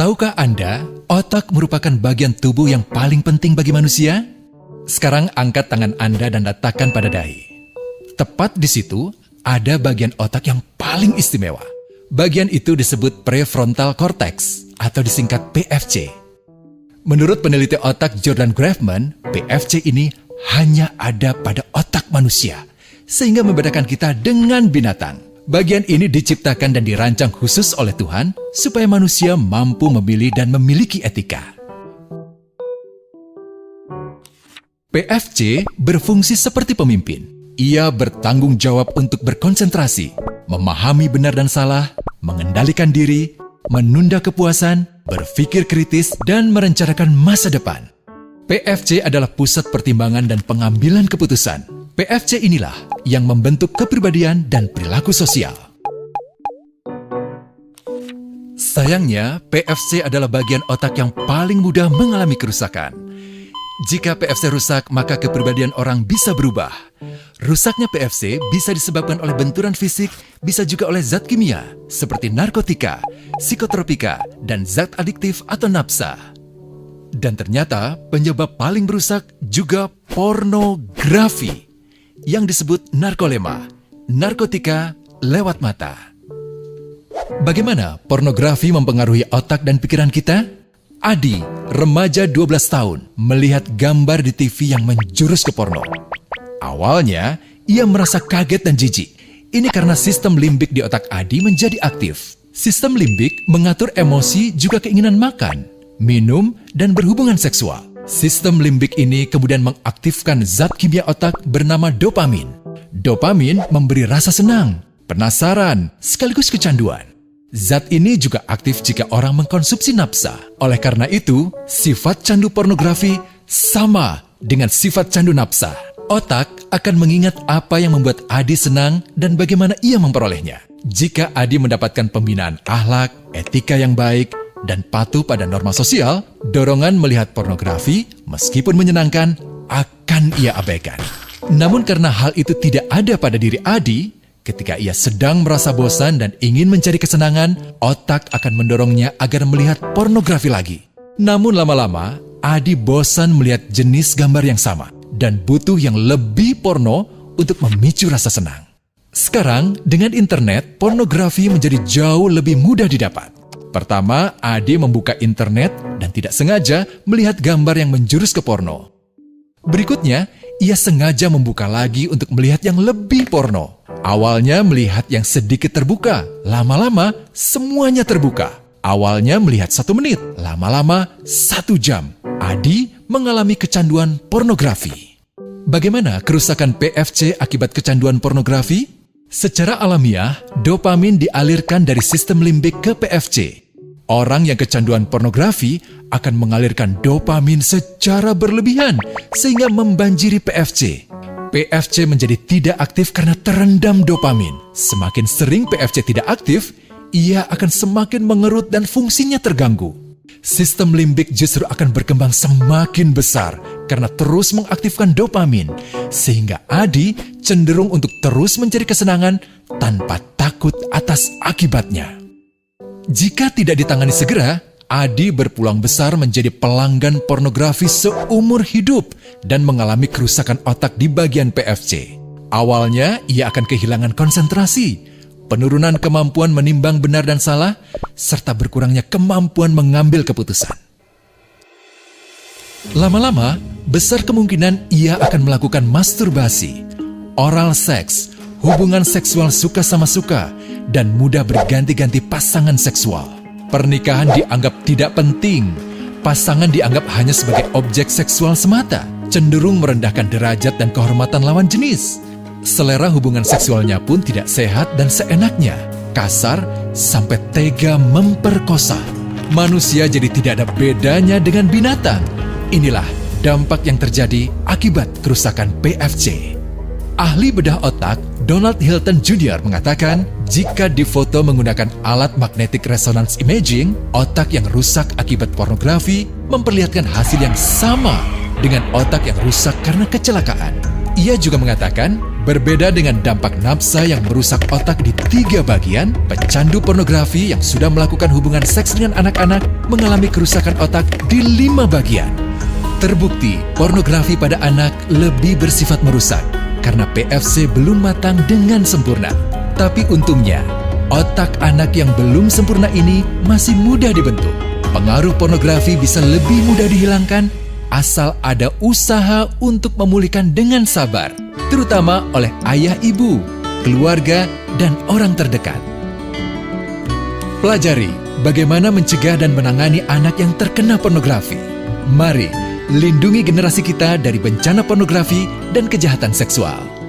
Tahukah Anda, otak merupakan bagian tubuh yang paling penting bagi manusia? Sekarang angkat tangan Anda dan letakkan pada dahi. Tepat di situ, ada bagian otak yang paling istimewa. Bagian itu disebut prefrontal cortex atau disingkat PFC. Menurut peneliti otak Jordan Grafman, PFC ini hanya ada pada otak manusia, sehingga membedakan kita dengan binatang. Bagian ini diciptakan dan dirancang khusus oleh Tuhan supaya manusia mampu memilih dan memiliki etika. PFC berfungsi seperti pemimpin. Ia bertanggung jawab untuk berkonsentrasi, memahami benar dan salah, mengendalikan diri, menunda kepuasan, berpikir kritis, dan merencanakan masa depan. PFC adalah pusat pertimbangan dan pengambilan keputusan. PFC inilah yang membentuk kepribadian dan perilaku sosial. Sayangnya, PFC adalah bagian otak yang paling mudah mengalami kerusakan. Jika PFC rusak, maka kepribadian orang bisa berubah. Rusaknya PFC bisa disebabkan oleh benturan fisik, bisa juga oleh zat kimia, seperti narkotika, psikotropika, dan zat adiktif atau nafsa. Dan ternyata penyebab paling merusak juga pornografi, yang disebut narkolema, narkotika lewat mata. Bagaimana pornografi mempengaruhi otak dan pikiran kita? Adi, remaja 12 tahun, melihat gambar di TV yang menjurus ke porno. Awalnya, ia merasa kaget dan jijik. Ini karena sistem limbik di otak Adi menjadi aktif. Sistem limbik mengatur emosi juga keinginan makan, minum, dan berhubungan seksual. Sistem limbik ini kemudian mengaktifkan zat kimia otak bernama dopamin. Dopamin memberi rasa senang, penasaran, sekaligus kecanduan. Zat ini juga aktif jika orang mengkonsumsi nafsa. Oleh karena itu, sifat candu pornografi sama dengan sifat candu nafsa. Otak akan mengingat apa yang membuat Adi senang dan bagaimana ia memperolehnya. Jika Adi mendapatkan pembinaan akhlak, etika yang baik, dan patuh pada norma sosial, dorongan melihat pornografi, meskipun menyenangkan, akan ia abaikan. Namun karena hal itu tidak ada pada diri Adi, ketika ia sedang merasa bosan dan ingin mencari kesenangan, otak akan mendorongnya agar melihat pornografi lagi. Namun lama-lama, Adi bosan melihat jenis gambar yang sama dan butuh yang lebih porno untuk memicu rasa senang. Sekarang, dengan internet, pornografi menjadi jauh lebih mudah didapat. Pertama, Adi membuka internet dan tidak sengaja melihat gambar yang menjurus ke porno. Berikutnya, ia sengaja membuka lagi untuk melihat yang lebih porno. Awalnya melihat yang sedikit terbuka, lama-lama semuanya terbuka. Awalnya melihat 1 menit, lama-lama 1 jam. Adi mengalami kecanduan pornografi. Bagaimana kerusakan PFC akibat kecanduan pornografi? Secara alamiah, dopamin dialirkan dari sistem limbik ke PFC. Orang yang kecanduan pornografi akan mengalirkan dopamin secara berlebihan sehingga membanjiri PFC. PFC menjadi tidak aktif karena terendam dopamin. Semakin sering PFC tidak aktif, ia akan semakin mengerut dan fungsinya terganggu. Sistem limbik justru akan berkembang semakin besar karena terus mengaktifkan dopamin, sehingga Adi cenderung untuk terus mencari kesenangan tanpa takut atas akibatnya. Jika tidak ditangani segera, Adi berpeluang besar menjadi pelanggan pornografi seumur hidup dan mengalami kerusakan otak di bagian PFC. Awalnya, ia akan kehilangan konsentrasi, penurunan kemampuan menimbang benar dan salah, serta berkurangnya kemampuan mengambil keputusan. Lama-lama, besar kemungkinan ia akan melakukan masturbasi, oral seks, hubungan seksual suka sama suka, dan mudah berganti-ganti pasangan seksual. Pernikahan dianggap tidak penting, pasangan dianggap hanya sebagai objek seksual semata, cenderung merendahkan derajat dan kehormatan lawan jenis. Selera hubungan seksualnya pun tidak sehat dan seenaknya, kasar sampai tega memperkosa. Manusia jadi tidak ada bedanya dengan binatang. Inilah dampak yang terjadi akibat kerusakan PFC. Ahli bedah otak Donald Hilton Jr. mengatakan, jika difoto menggunakan alat magnetic resonance imaging, otak yang rusak akibat pornografi memperlihatkan hasil yang sama dengan otak yang rusak karena kecelakaan. Ia juga mengatakan, Berbeda dengan dampak nafsa yang merusak otak di 3 bagian, pecandu pornografi yang sudah melakukan hubungan seks dengan anak-anak mengalami kerusakan otak di 5 bagian. Terbukti, pornografi pada anak lebih bersifat merusak karena PFC belum matang dengan sempurna. Tapi untungnya, otak anak yang belum sempurna ini masih mudah dibentuk. Pengaruh pornografi bisa lebih mudah dihilangkan asal ada usaha untuk memulihkan dengan sabar, terutama oleh ayah ibu, keluarga, dan orang terdekat. Pelajari bagaimana mencegah dan menangani anak yang terkena pornografi. Mari lindungi generasi kita dari bencana pornografi dan kejahatan seksual.